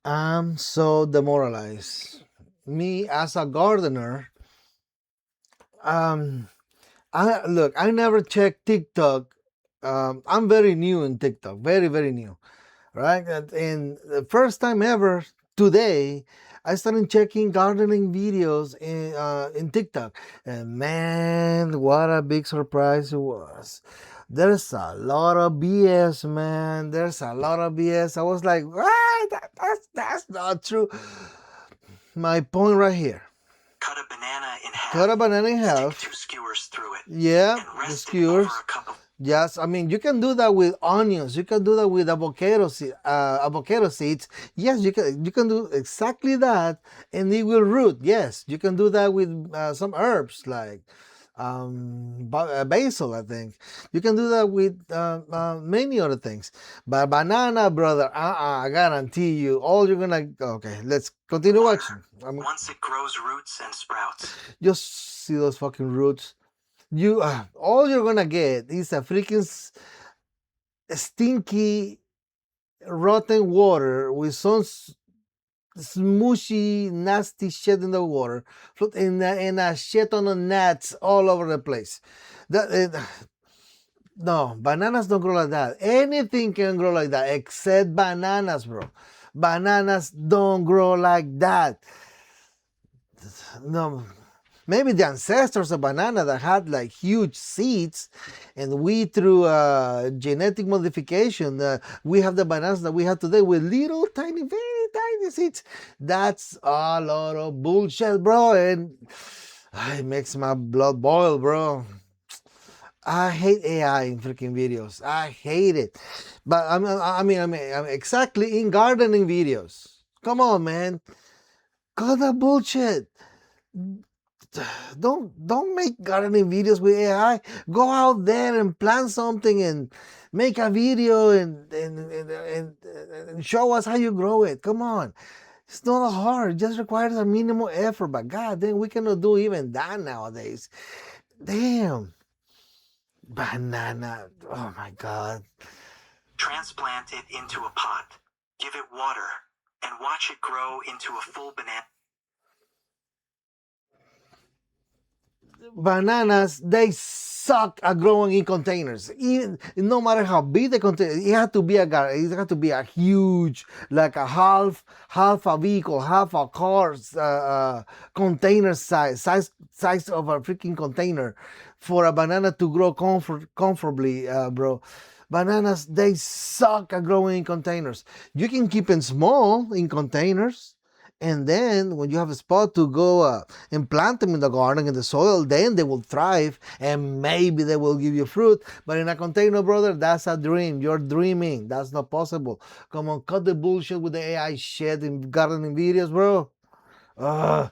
I'm so demoralized. Me as a gardener, um, I never check TikTok. I'm very new in TikTok, very, very new, right? And the first time ever today, I started checking gardening videos in TikTok, and man, what a big surprise it was. There's a lot of BS, man. There's a lot of BS. I was like, what? That's not true. My point right here. Cut a banana in half. Cut a banana in half. Stick 2 skewers through it. Yeah, and the rest it skewers. over a cup of Yes, I mean you can do that with onions. You can do that with avocado seeds. Yes, you can do exactly that, and it will root. Yes, you can do that with some herbs like basil. I think you can do that with many other things. But banana, brother, I guarantee you, all you're gonna. Okay, let's continue watching. once it grows roots and sprouts. Just see those fucking roots. You all you're gonna get is a freaking stinky, rotten water with some smooshy, nasty shit in the water, and a shit on the gnats all over the place. No, bananas don't grow like that. Anything can grow like that except bananas, bro. Bananas don't grow like that. No. Maybe the ancestors of banana that had like huge seeds, and we through genetic modification, we have the bananas that we have today with little tiny, very tiny seeds. That's a lot of bullshit, bro, and it makes my blood boil, bro. I hate AI in freaking videos. I hate it. But I mean, exactly in gardening videos. Come on, man. Cut the bullshit. Don't make gardening videos with AI. Go out there and plant something and make a video and show us how you grow it. Come on. It's not hard. It just requires a minimal effort. But god damn, we cannot do even that nowadays. Damn. Banana. Oh my god. Transplant it into a pot. Give it water and watch it grow into a full banana. Bananas, they suck at growing in containers. Even no matter how big the container, it had to be a huge, like a half a vehicle, half a car container size of a freaking container for a banana to grow comfortably, bro. Bananas, they suck at growing in containers. You can keep them small in containers, and then when you have a spot to go and plant them in the garden in the soil, then they will thrive and maybe they will give you fruit. But in a container, brother, that's a dream. You're dreaming. That's not possible. Come on, cut the bullshit with the AI shit in gardening videos, bro. Ugh.